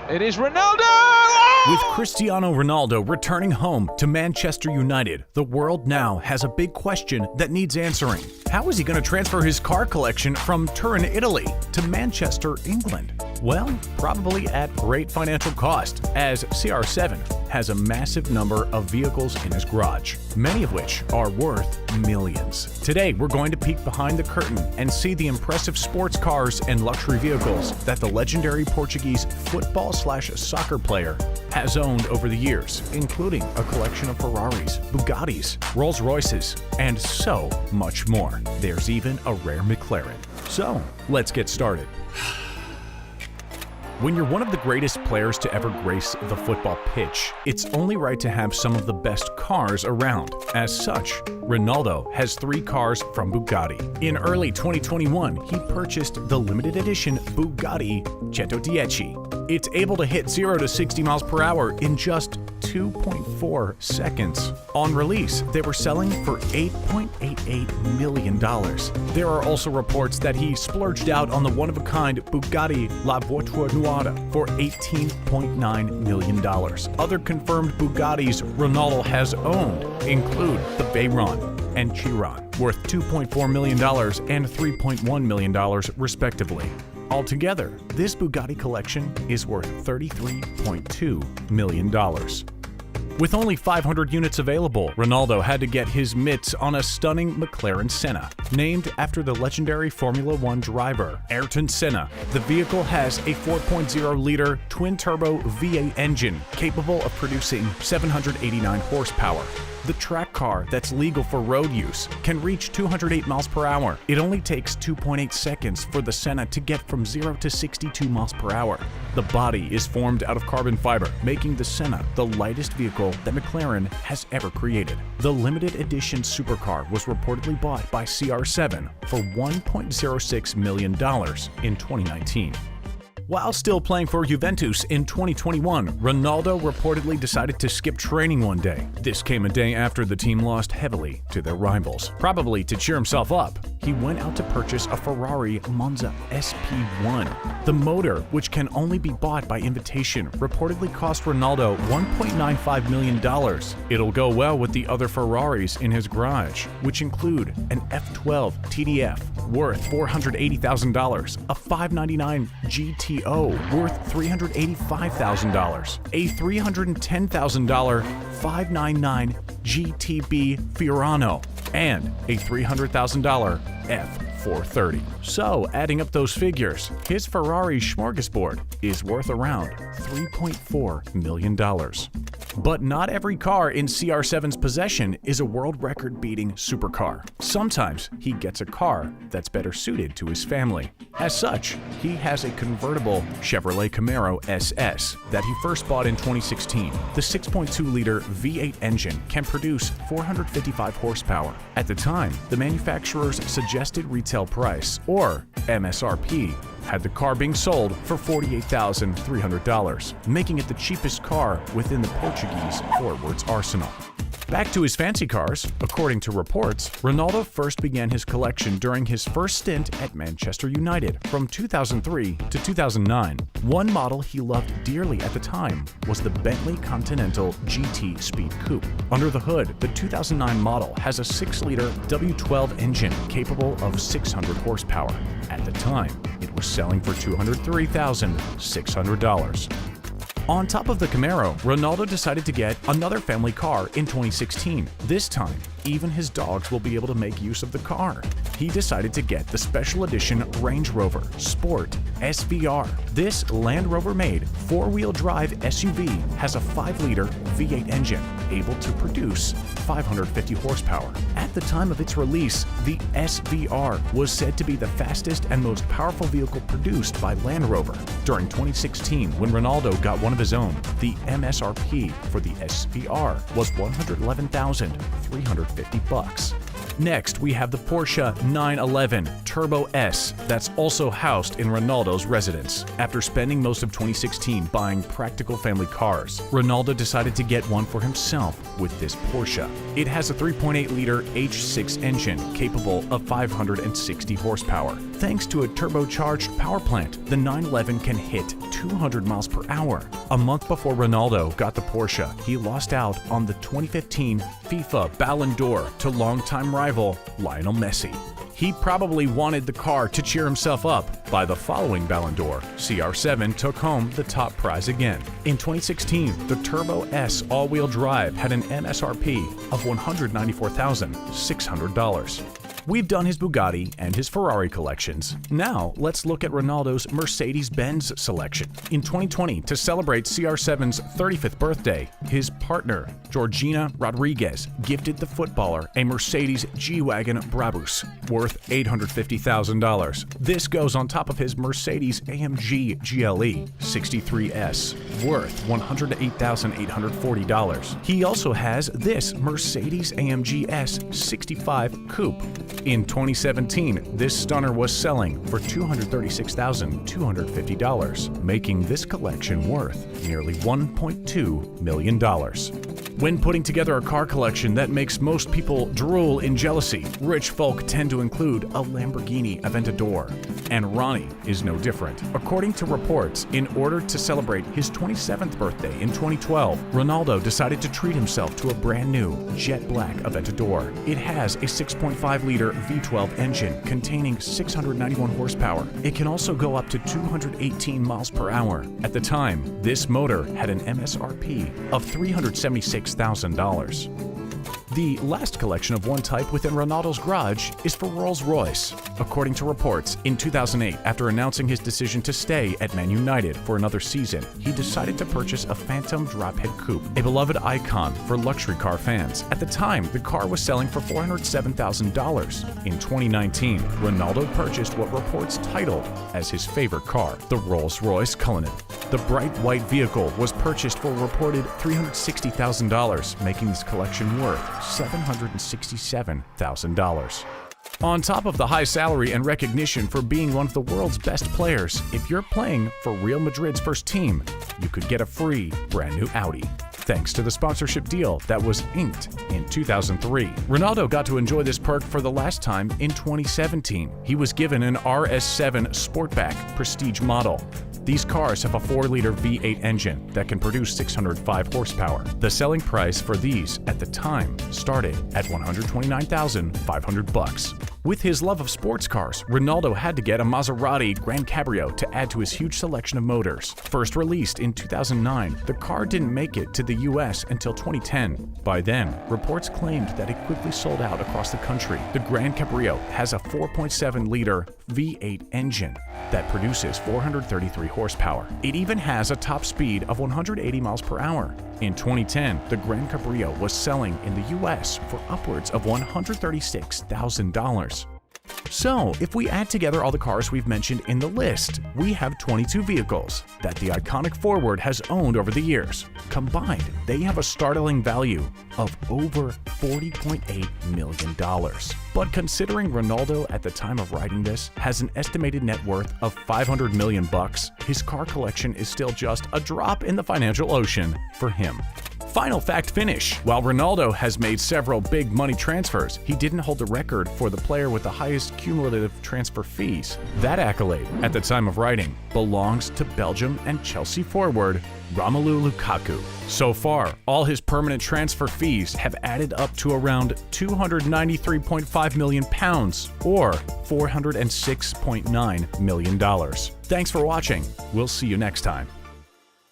It is Ronaldo! Oh! With Cristiano Ronaldo returning home to Manchester United, the world now has a big question that needs answering. How is he going to transfer his car collection from Turin, Italy to Manchester, England? Well, probably at great financial cost, as Cr7 has a massive number of vehicles in his garage, many of which are worth millions. Today, we're going to peek behind the curtain and see the impressive sports cars and luxury vehicles that the legendary Portuguese football/soccer player has owned over the years, including a collection of Ferraris, Bugattis, Rolls-Royces, and so much more. There's even a rare McLaren. So, let's get started. When you're one of the greatest players to ever grace the football pitch, it's only right to have some of the best cars around. As such, Ronaldo has 3 cars from Bugatti. In early 2021, he purchased the limited edition Bugatti 110. It's able to hit 0 to 60 miles per hour in just 2.4 seconds. On release, they were selling for $8.88 million. There are also reports that he splurged out on the one-of-a-kind Bugatti La Voiture Noire for $18.9 million. Other confirmed Bugattis Ronaldo has owned include the Veyron and Chiron, worth $2.4 million and $3.1 million respectively. Altogether, this Bugatti collection is worth $33.2 million. With only 500 units available, Ronaldo had to get his mitts on a stunning McLaren Senna. Named after the legendary Formula One driver, Ayrton Senna, the vehicle has a 4.0-liter twin-turbo V8 engine capable of producing 789 horsepower. The track car that's legal for road use can reach 208 miles per hour. It only takes 2.8 seconds for the Senna to get from 0 to 62 miles per hour. The body is formed out of carbon fiber, making the Senna the lightest vehicle that McLaren has ever created. The limited edition supercar was reportedly bought by Cr7 for $1.06 million in 2019. While still playing for Juventus in 2021, Ronaldo reportedly decided to skip training one day. This came a day after the team lost heavily to their rivals. Probably to cheer himself up, he went out to purchase a Ferrari Monza SP1. The motor, which can only be bought by invitation, reportedly cost Ronaldo $1.95 million. It'll go well with the other Ferraris in his garage, which include an F12 TDF worth $480,000, a 599 GT worth $385,000, a $310,000 599 GTB Fiorano, and a $300,000 F430. So, adding up those figures, his Ferrari smorgasbord is worth around $3.4 million. But not every car in Cr7's possession is a world record-beating supercar. Sometimes he gets a car that's better suited to his family. As such, he has a convertible Chevrolet Camaro SS that he first bought in 2016. The 6.2-liter V8 engine can produce 455 horsepower. At the time, the manufacturer's suggested retail price, or MSRP, had the car being sold for $48,300, making it the cheapest car within the Portuguese forwards arsenal. Back to his fancy cars, according to reports, Ronaldo first began his collection during his first stint at Manchester United from 2003 to 2009. One model he loved dearly at the time was the Bentley Continental GT Speed Coupe. Under the hood, the 2009 model has a 6-liter W12 engine capable of 600 horsepower. At the time, it was selling for $203,600. On top of the Camaro, Ronaldo decided to get another family car in 2016. This time, even his dogs will be able to make use of the car. He decided to get the special edition Range Rover Sport SVR. This Land Rover-made 4-wheel drive SUV has a 5-liter V8 engine able to produce 550 horsepower. At the time of its release, the SVR was said to be the fastest and most powerful vehicle produced by Land Rover. During 2016, when Ronaldo got one of his own, the MSRP for the SVR was $111,350. Next, we have the Porsche 911 Turbo S that's also housed in Ronaldo's residence. After spending most of 2016 buying practical family cars, Ronaldo decided to get one for himself with this Porsche. It has a 3.8-liter H6 engine capable of 560 horsepower. Thanks to a turbocharged power plant, the 911 can hit 200 miles per hour. A month before Ronaldo got the Porsche, he lost out on the 2015 FIFA Ballon d'Or to longtime rival Lionel Messi. He probably wanted the car to cheer himself up. By the following Ballon d'Or, Cr7 took home the top prize again. In 2016, the Turbo S all-wheel drive had an MSRP of $194,600. We've done his Bugatti and his Ferrari collections. Now, let's look at Ronaldo's Mercedes-Benz selection. In 2020, to celebrate CR7's 35th birthday, his partner, Georgina Rodriguez, gifted the footballer a Mercedes G-Wagon Brabus worth $850,000. This goes on top of his Mercedes AMG GLE 63S worth $108,840. He also has this Mercedes AMG S65 Coupe. In 2017, this stunner was selling for $236,250, making this collection worth nearly $1.2 million. When putting together a car collection that makes most people drool in jealousy, rich folk tend to include a Lamborghini Aventador, and Ronnie is no different. According to reports, in order to celebrate his 27th birthday in 2012, Ronaldo decided to treat himself to a brand new jet black Aventador. It has a 6.5-liter V12 engine containing 691 horsepower. It can also go up to 218 miles per hour. At the time, this motor had an MSRP of $376,000. The last collection of one type within Ronaldo's garage is for Rolls-Royce. According to reports, in 2008, after announcing his decision to stay at Man United for another season, he decided to purchase a Phantom Drophead Coupe, a beloved icon for luxury car fans. At the time, the car was selling for $407,000. In 2019, Ronaldo purchased what reports titled as his favorite car, the Rolls-Royce Cullinan. The bright white vehicle was purchased for a reported $360,000, making this collection worth $767,000. On top of the high salary and recognition for being one of the world's best players, if you're playing for Real Madrid's first team, you could get a free brand new Audi. Thanks to the sponsorship deal that was inked in 2003. Ronaldo got to enjoy this perk for the last time in 2017. He was given an RS7 Sportback Prestige model. These cars have a 4-liter V8 engine that can produce 605 horsepower. The selling price for these at the time started at $129,500. With his love of sports cars, Ronaldo had to get a Maserati Grand Cabrio to add to his huge selection of motors. First released in 2009, the car didn't make it to the US until 2010. By then, reports claimed that it quickly sold out across the country. The Grand Cabrio has a 4.7-liter V8 engine that produces 433 horsepower. It even has a top speed of 180 miles per hour. In 2010, the Grand Cabrio was selling in the US for upwards of $136,000. So, if we add together all the cars we've mentioned in the list, we have 22 vehicles that the iconic forward has owned over the years. Combined, they have a startling value of over $40.8 million. But considering Ronaldo at the time of writing this has an estimated net worth of $500 million, his car collection is still just a drop in the financial ocean for him. Final fact finish. While Ronaldo has made several big money transfers, he didn't hold the record for the player with the highest cumulative transfer fees. That accolade, at the time of writing, belongs to Belgium and Chelsea forward Romelu Lukaku. So far, all his permanent transfer fees have added up to around £293.5 million or $406.9 million. Thanks for watching. We'll see you next time.